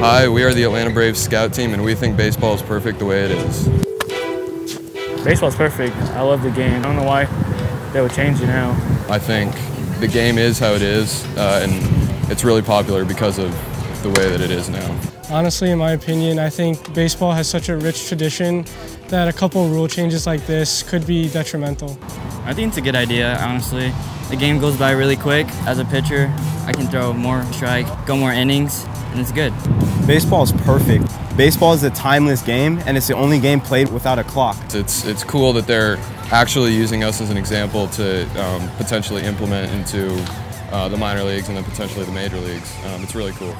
Hi, we are the Atlanta Braves scout team, and we think baseball is perfect the way it is. Baseball's perfect. I love the game. I don't know why they would change it now. I think the game is how it is, and it's really popular because of the way that it is now. Honestly, in my opinion, I think baseball has such a rich tradition that a couple rule changes like this could be detrimental. I think it's a good idea, honestly. The game goes by really quick. As a pitcher, I can throw more strike, go more innings, and it's good. Baseball is perfect. Baseball is a timeless game, and it's the only game played without a clock. It's cool that they're actually using us as an example to potentially implement into the minor leagues and then potentially the major leagues. It's really cool.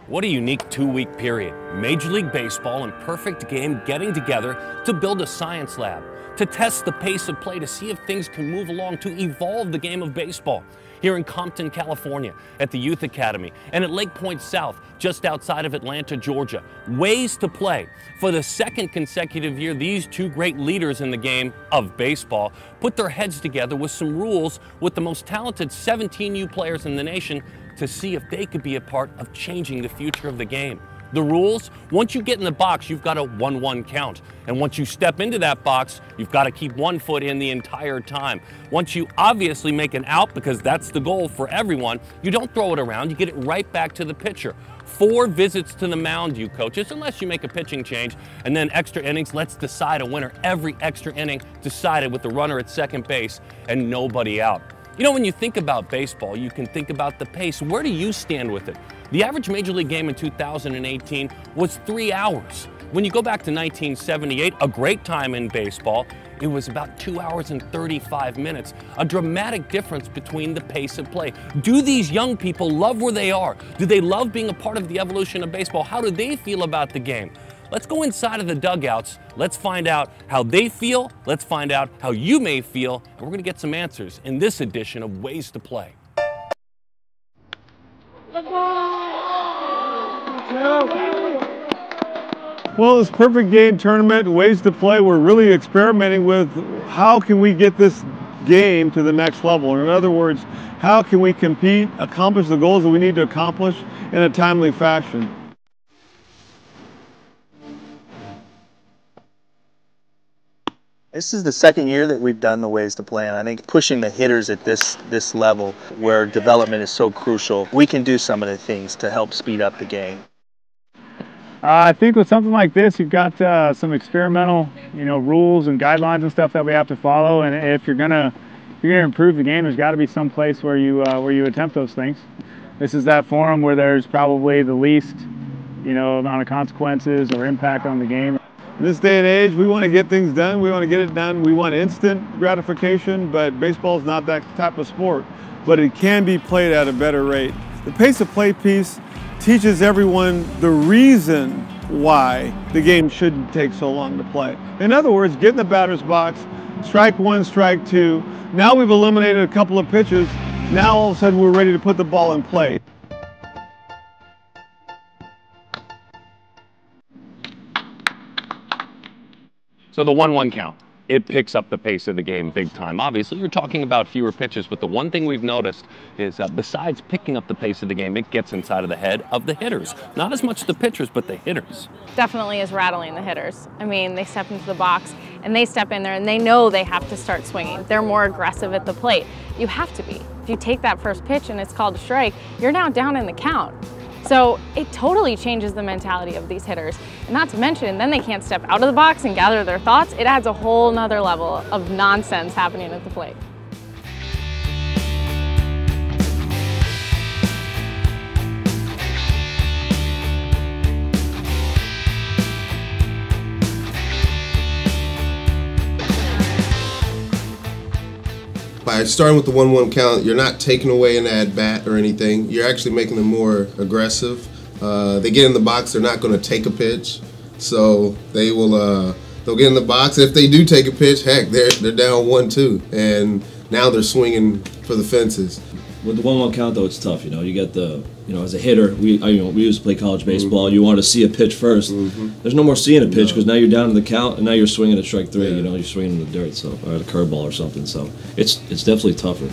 What a unique 2-week period. Major League Baseball and Perfect Game getting together to build a science lab, to test the pace of play, to see if things can move along, to evolve the game of baseball. Here in Compton, California, at the Youth Academy, and at Lake Point South, just outside of Atlanta, Georgia. Ways to play. For the second consecutive year, these two great leaders in the game of baseball put their heads together with some rules with the most talented 17U players in the nation to see if they could be a part of changing the future of the game. The rules, once you get in the box, you've got a 1-1 count. And once you step into that box, you've got to keep 1 foot in the entire time. Once you obviously make an out, because that's the goal for everyone, you don't throw it around, you get it right back to the pitcher. 4 visits to the mound, you coaches, unless you make a pitching change. And then extra innings, let's decide a winner. Every extra inning decided with the runner at second base and nobody out. You know, when you think about baseball, you can think about the pace. Where do you stand with it? The average Major League game in 2018 was 3 hours. When you go back to 1978, a great time in baseball, it was about 2 hours and 35 minutes. A dramatic difference between the pace of play. Do these young people love where they are? Do they love being a part of the evolution of baseball? How do they feel about the game? Let's go inside of the dugouts. Let's find out how they feel. Let's find out how you may feel. And we're going to get some answers in this edition of Ways to Play. Well, this Perfect Game tournament, Ways to Play, we're really experimenting with how can we get this game to the next level. Or in other words, how can we compete, accomplish the goals that we need to accomplish in a timely fashion. This is the second year that we've done the Ways to Play, and I think pushing the hitters at this level where development is so crucial, we can do some of the things to help speed up the game. I think with something like this, you've got some experimental, rules and guidelines and stuff that we have to follow. And if you're gonna improve the game, there's got to be some place where you attempt those things. This is that forum where there's probably the least, amount of consequences or impact on the game. In this day and age, we want to get things done. We want to get it done. We want instant gratification, but baseball is not that type of sport. But it can be played at a better rate. The pace of play piece teaches everyone the reason why the game shouldn't take so long to play. In other words, get in the batter's box, strike 1, strike 2. Now we've eliminated a couple of pitches. Now all of a sudden we're ready to put the ball in play. So the 1-1 count, it picks up the pace of the game big time. Obviously, you're talking about fewer pitches, but the one thing we've noticed is besides picking up the pace of the game, it gets inside of the head of the hitters. Not as much the pitchers, but the hitters. Definitely is rattling the hitters. I mean, they step into the box and they step in there and they know they have to start swinging. They're more aggressive at the plate. You have to be. If you take that first pitch and it's called a strike, you're now down in the count. So it totally changes the mentality of these hitters. And not to mention, then they can't step out of the box and gather their thoughts. It adds a whole nother level of nonsense happening at the plate. By starting with the 1-1 count, you're not taking away an at-bat or anything. You're actually making them more aggressive. They get in the box, they're not going to take a pitch. So they'll get in the box. If they do take a pitch, heck, they're down 1-2. And now they're swinging for the fences. With the 1-1 count, though, it's tough. You get the, as a hitter, we used to play college baseball. You want to see a pitch first. There's no more seeing a pitch because now you're down in the count and now you're swinging at strike 3. Yeah. You're swinging in the dirt, or at a curveball or something. So it's definitely tougher.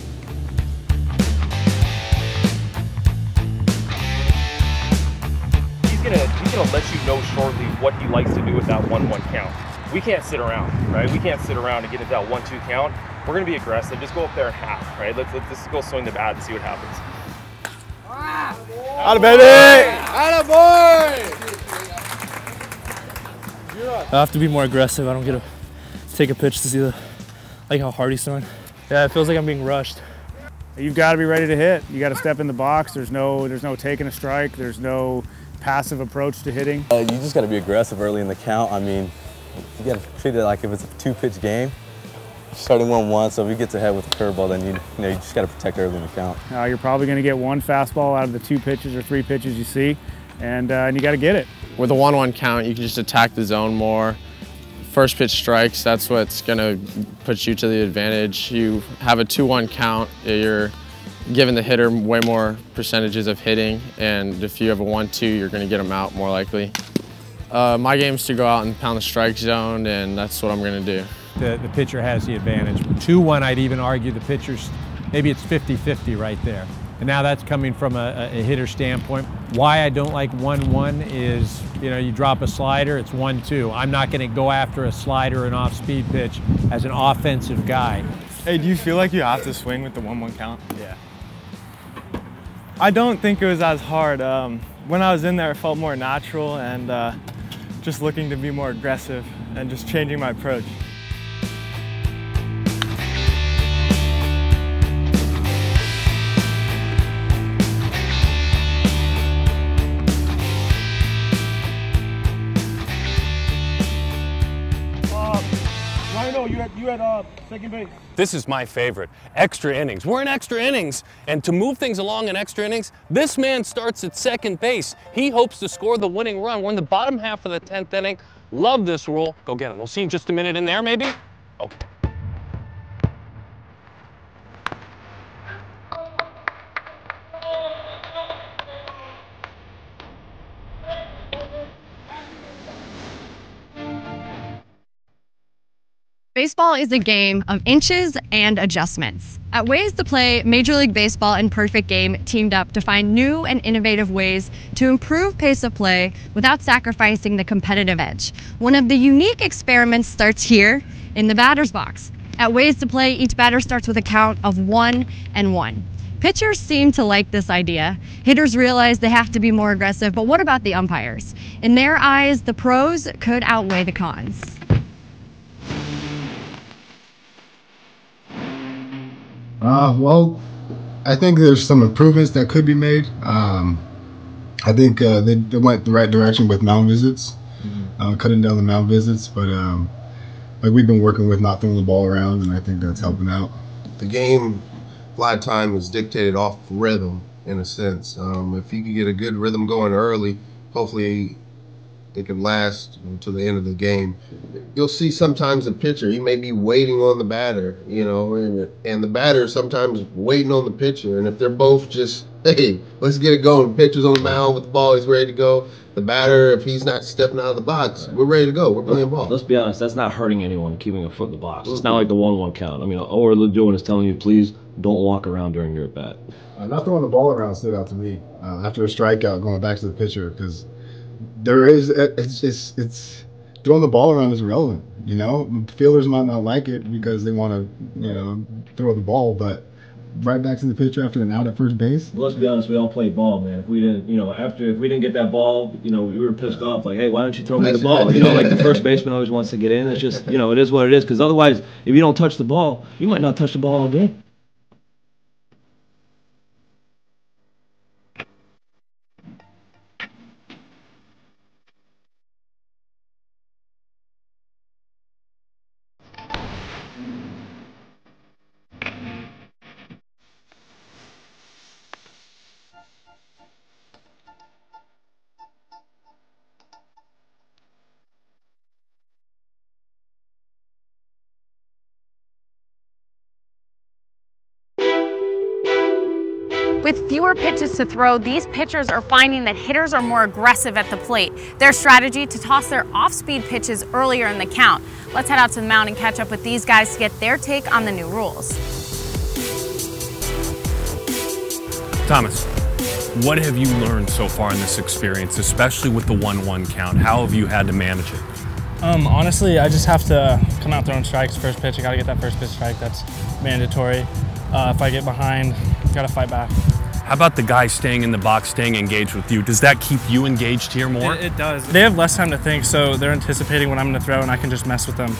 what he likes to do with that 1-1 count. We can't sit around, right? We can't sit around and get into that 1-2 count. We're gonna be aggressive. Just go up there and half, right? Let's just go swing the bat and see what happens. Atta baby! Atta boy! I have to be more aggressive. I don't get to take a pitch to see like how hard he's throwing. Yeah, it feels like I'm being rushed. You've got to be ready to hit. You got to step in the box. There's no taking a strike. There's no passive approach to hitting. You just got to be aggressive early in the count. I mean, you got to treat it like if it's a 2-pitch game. Starting 1-1, so if he gets ahead with a curveball, then you just got to protect early in the count. You're probably going to get 1 fastball out of the 2 pitches or 3 pitches you see, and you got to get it. With a 1-1 count, you can just attack the zone more. First pitch strikes, that's what's going to put you to the advantage. You have a 2-1 count, you're giving the hitter way more percentages of hitting, and if you have a 1-2, you're going to get them out more likely. My game is to go out and pound the strike zone, and that's what I'm going to do. The pitcher has the advantage. 2-1, I'd even argue the pitcher's, maybe it's 50-50 right there. And now that's coming from a hitter standpoint. Why I don't like 1-1 is, you drop a slider, it's 1-2. I'm not going to go after a slider or an off-speed pitch as an offensive guy. Hey, do you feel like you have to swing with the 1-1 count? Yeah. I don't think it was as hard. When I was in there, it felt more natural and just looking to be more aggressive and just changing my approach. You at second base. This is my favorite, extra innings. We're in extra innings, and to move things along in extra innings, this man starts at second base. He hopes to score the winning run. We're in the bottom half of the 10th inning. Love this rule. Go get him. We'll see him just a minute in there, maybe? Okay. Baseball is a game of inches and adjustments. At Ways to Play, Major League Baseball and Perfect Game teamed up to find new and innovative ways to improve pace of play without sacrificing the competitive edge. One of the unique experiments starts here in the batter's box. At Ways to Play, each batter starts with a count of 1-1. Pitchers seem to like this idea. Hitters realize they have to be more aggressive, but what about the umpires? In their eyes, the pros could outweigh the cons. Well, I think there's some improvements that could be made. I think they went the right direction with mound visits, cutting down the mound visits, but like we've been working with not throwing the ball around, and I think that's helping out. The game, a lot of time is dictated off rhythm, in a sense. If you can get a good rhythm going early, hopefully it can last until the end of the game. You'll see sometimes a pitcher, he may be waiting on the batter, and the batter sometimes waiting on the pitcher. And if they're both just, hey, let's get it going. The pitcher's on the mound with the ball, he's ready to go. The batter, if he's not stepping out of the box, we're ready to go. We're playing ball. Let's be honest, that's not hurting anyone, keeping a foot in the box. It's not like the 1-1 count. I mean, all we're doing is telling you, please don't walk around during your at-bat. Not throwing the ball around stood out to me. After a strikeout, going back to the pitcher, because there is, it's throwing the ball around is irrelevant. Fielders might not like it because they want to, throw the ball, but right back to the pitcher after an out at first base. Well, let's be honest, we all play ball, man. If we didn't, if we didn't get that ball, we were pissed off. Like, hey, why don't you throw me the ball? Like the first baseman always wants to get in. It's just, it is what it is. Because otherwise, if you don't touch the ball, you might not touch the ball all game. With fewer pitches to throw, these pitchers are finding that hitters are more aggressive at the plate. Their strategy to toss their off-speed pitches earlier in the count. Let's head out to the mound and catch up with these guys to get their take on the new rules. Thomas, What have you learned so far in this experience, especially with the 1-1 count? How have you had to manage it? Honestly, I just have to come out throwing strikes first pitch. I got to get that first pitch strike. That's mandatory. If I get behind, got to fight back. How about the guys staying in the box, staying engaged with you? Does that keep you engaged here more? It does. They have less time to think, so they're anticipating what I'm going to throw, and I can just mess with them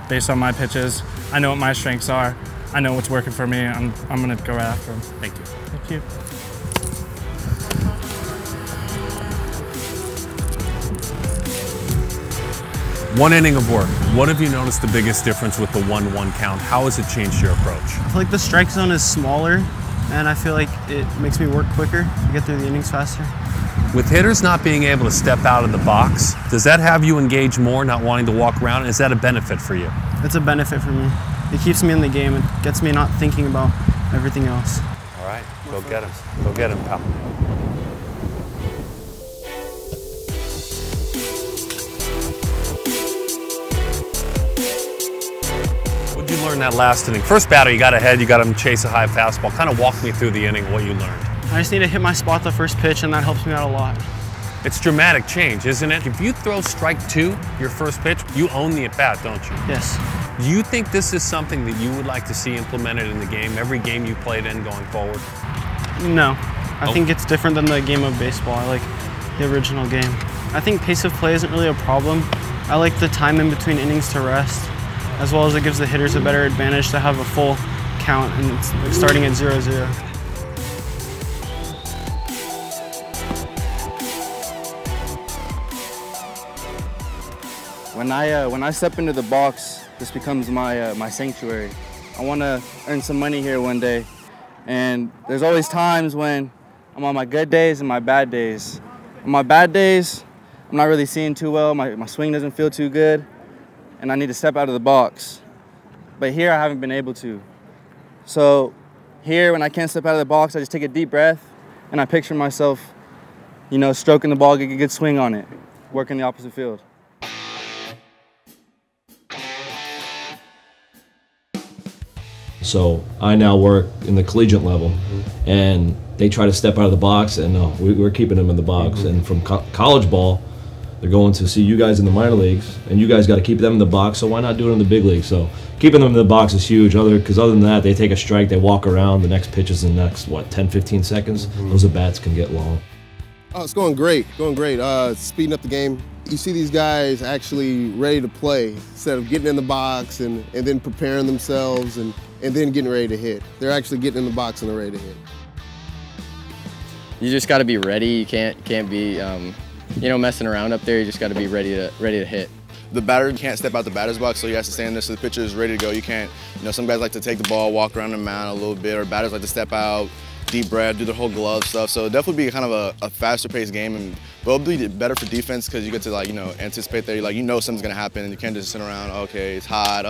based on my pitches. I know what my strengths are. I know what's working for me. I'm going to go right after them. Thank you. Thank you. One inning of work. What have you noticed the biggest difference with the 1-1 count? How has it changed your approach? I feel like the strike zone is smaller, and I feel like it makes me work quicker to get through the innings faster. With hitters not being able to step out of the box, does that have you engage more, not wanting to walk around? Is that a benefit for you? It's a benefit for me. It keeps me in the game. It gets me not thinking about everything else. All right, go get him. Go get him, pal. What did you learn that last inning? First batter, you got ahead, you got him chase a high fastball. Kind of walk me through the inning, what you learned. I just need to hit my spot the first pitch, and that helps me out a lot. It's dramatic change, isn't it? If you throw strike 2, your first pitch, you own the at-bat, don't you? Yes. Do you think this is something that you would like to see implemented in the game, every game you played in going forward? No. I think it's different than the game of baseball. I like the original game. I think pace of play isn't really a problem. I like the time in between innings to rest, as well as it gives the hitters a better advantage to have a full count and it's like starting at 0-0. When I step into the box, this becomes my sanctuary. I want to earn some money here one day, and there's always times when I'm on my good days and my bad days. On my bad days, I'm not really seeing too well. My swing doesn't feel too good, and I need to step out of the box. But here I haven't been able to. So here, when I can't step out of the box, I just take a deep breath, and I picture myself, you know, stroking the ball, getting a good swing on it, working the opposite field. So I now work in the collegiate level, and they try to step out of the box, and no, we're keeping them in the box. And from college ball, they're going to see you guys in the minor leagues, and you guys got to keep them in the box, so why not do it in the big league? So keeping them in the box is huge, because other than that, they take a strike, they walk around, the next pitch is in the next, 10, 15 seconds? Those at-bats can get long. Oh, it's going great, speeding up the game. You see these guys actually ready to play instead of getting in the box and then preparing themselves and then getting ready to hit. They're actually getting in the box and they're ready to hit. You just got to be ready. You can't be, messing around up there. You just got to be ready to hit. The batter can't step out the batter's box, so he has to stand there so the pitcher is ready to go. You can't, some guys like to take the ball, walk around the mound a little bit, or batters like to step out, deep breath, do the whole glove stuff. So it'll definitely be kind of a faster paced game, but it'll be better for defense because you get to anticipate that something's gonna happen and you can't just sit around, okay, it's hot,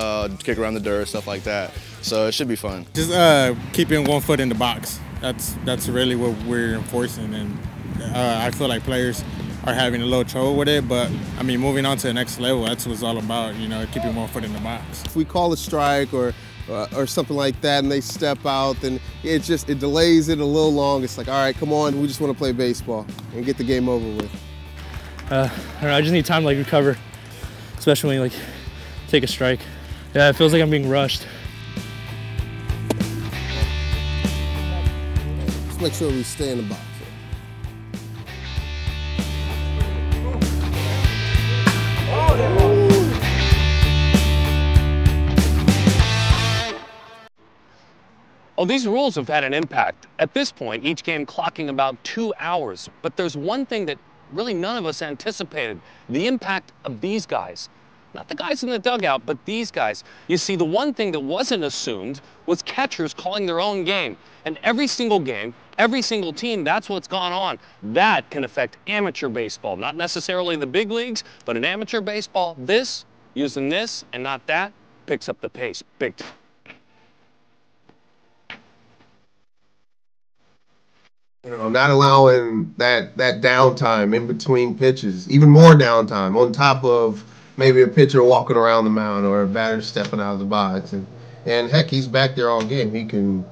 kick around the dirt, stuff like that. So it should be fun. Just keeping one foot in the box. That's really what we're enforcing, and I feel like players are having a little trouble with it, but I mean, moving on to the next level, that's what it's all about, keeping one foot in the box. If we call a strike or something like that and they step out, then it delays it a little long. It's like, all right, come on, we just want to play baseball and get the game over with. I don't know, I just need time to recover, especially when you take a strike. Yeah, it feels like I'm being rushed. Let's make sure we stay in the box. Oh, these rules have had an impact. At this point, each game clocking about 2 hours. But there's one thing that really none of us anticipated, the impact of these guys. Not the guys in the dugout, but these guys. You see, the one thing that wasn't assumed was catchers calling their own game. And every single game, every single team, that's what's gone on. That can affect amateur baseball. Not necessarily the big leagues, but in amateur baseball, this, using this and not that, picks up the pace big time. Not allowing that downtime in between pitches, even more downtime on top of maybe a pitcher walking around the mound or a batter stepping out of the box. And heck, he's back there all game. He can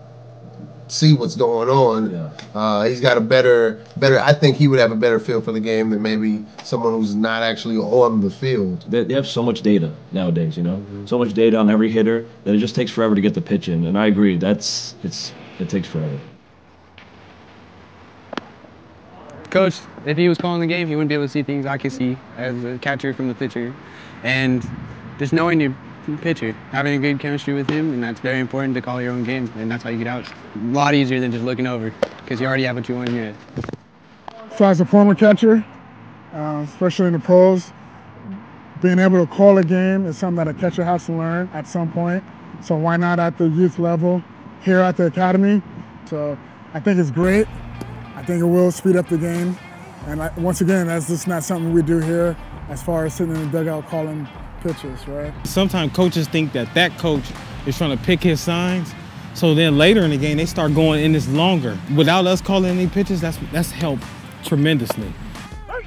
see what's going on. He's got a better. I think he would have a better feel for the game than maybe someone who's not actually on the field. They have so much data nowadays, you know, so much data on every hitter that it just takes forever to get the pitch in. And I agree, it takes forever. Coach, if he was calling the game, he wouldn't be able to see things I can see as a catcher from the pitcher. And just knowing your pitcher, having a good chemistry with him, and that's very important to call your own game, and that's how you get out. A lot easier than just looking over, because you already have what you want in your head. So as a former catcher, especially in the pros, being able to call a game is something that a catcher has to learn at some point. So why not at the youth level here at the academy? So I think it's great. I think it will speed up the game. And once again, that's just not something we do here as far as sitting in the dugout calling pitches, right? Sometimes coaches think that that coach is trying to pick his signs. So then later in the game, they start going in this longer. Without us calling any pitches, that's helped tremendously.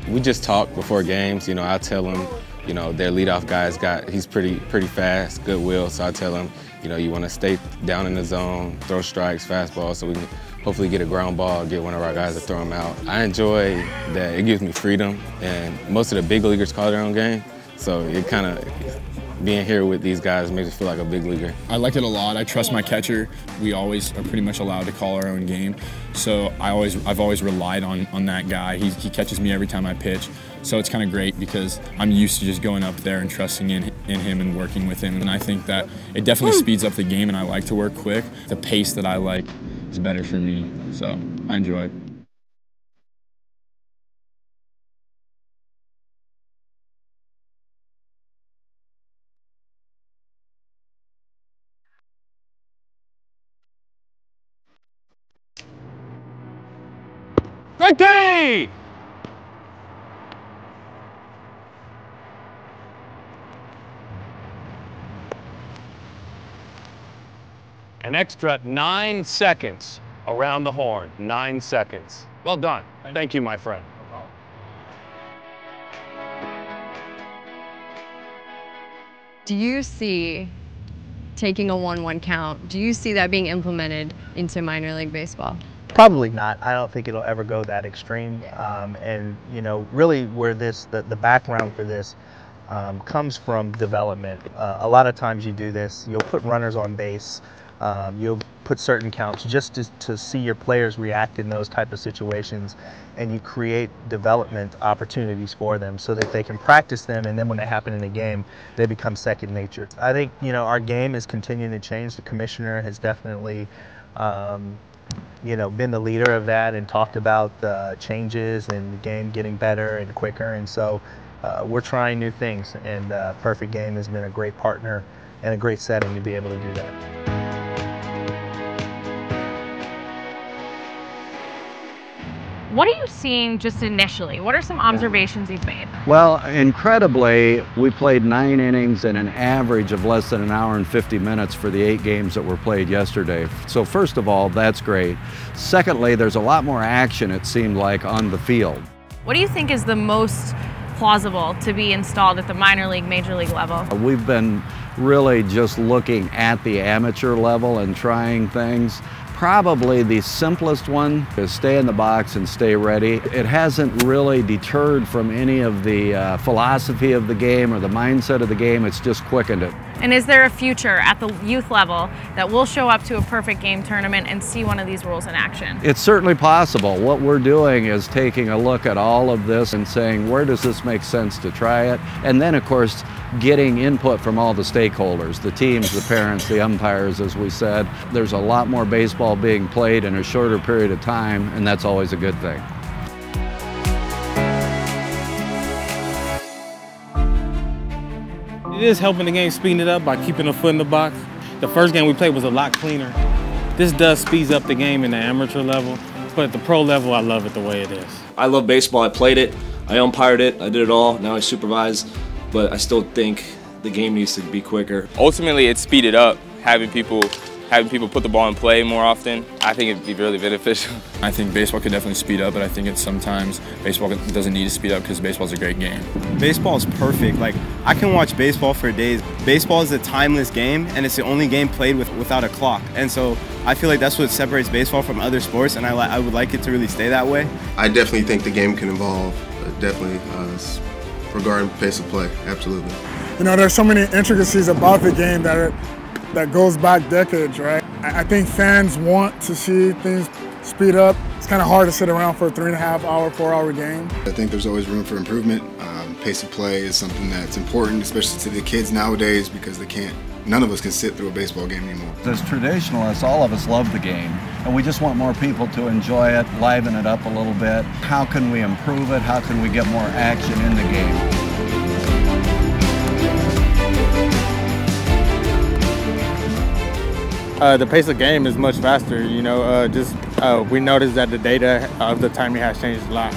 We just talk before games. You know, I tell them, you know, their leadoff guy's he's pretty fast, good will. So I tell him, you know, you want to stay down in the zone, throw strikes, fastball, so we can hopefully get a ground ball, get one of our guys to throw them out. I enjoy that it gives me freedom, and most of the big leaguers call their own game. So it kind of, being here with these guys makes me feel like a big leaguer. I like it a lot. I trust my catcher. We always are pretty much allowed to call our own game. So I've always relied on that guy. He catches me every time I pitch. So it's kind of great because I'm used to just going up there and trusting in him and working with him. And I think that it definitely speeds up the game, and I like to work quick. The pace that I like is better for me, so I enjoy it. Strike three! An extra 9 seconds around the horn. 9 seconds. Well done. Thank you, my friend. Do you see taking a 1-1 count? Do you see that being implemented into minor league baseball? Probably not. I don't think it'll ever go that extreme. And you know, really, where the background for this comes from development. A lot of times you do this. You'll put runners on base. You'll put certain counts just to see your players react in those type of situations, and you create development opportunities for them so that they can practice them, and then when they happen in a game, they become second nature. I think, you know, our game is continuing to change. The commissioner has definitely you know, been the leader of that and talked about changes and the game getting better and quicker, and so we're trying new things, and Perfect Game has been a great partner and a great setting to be able to do that. What are you seeing just initially? What are some observations you've made? Well, incredibly, we played 9 innings and an average of less than an hour and 50 minutes for the 8 games that were played yesterday. So first of all, that's great. Secondly, there's a lot more action, it seemed like, on the field. What do you think is the most plausible to be installed at the minor league, major league level? We've been really just looking at the amateur level and trying things. Probably the simplest one is stay in the box and stay ready. It hasn't really deterred from any of the philosophy of the game or the mindset of the game. It's just quickened it. And is there a future at the youth level that we'll show up to a Perfect Game tournament and see one of these rules in action? It's certainly possible. What we're doing is taking a look at all of this and saying, where does this make sense to try it? And then, of course, getting input from all the stakeholders, the teams, the parents, the umpires, as we said. There's a lot more baseball being played in a shorter period of time, and that's always a good thing. It is helping the game, speeding it up by keeping a foot in the box. The first game we played was a lot cleaner. This does speed up the game in the amateur level, but at the pro level, I love it the way it is. I love baseball. I played it, I umpired it, I did it all. Now I supervise, but I still think the game needs to be quicker. Ultimately, it's speeded up, having people having people put the ball in play more often, I think it'd be really beneficial. I think baseball could definitely speed up, but I think it's sometimes baseball doesn't need to speed up because baseball's a great game. Baseball is perfect. Like, I can watch baseball for days. Baseball is a timeless game, and it's the only game played without a clock. And so I feel like that's what separates baseball from other sports, and I would like it to really stay that way. I definitely think the game can evolve, definitely regarding pace of play, absolutely. You know, there's so many intricacies about the game that goes back decades, right? I think fans want to see things speed up. It's kind of hard to sit around for a 3.5 hour, 4 hour game. I think there's always room for improvement. Pace of play is something that's important, especially to the kids nowadays, because none of us can sit through a baseball game anymore. As traditionalists, all of us love the game, and we just want more people to enjoy it, liven it up a little bit. How can we improve it? How can we get more action in the game? The pace of game is much faster, you know, we noticed that the data of the timing has changed a lot.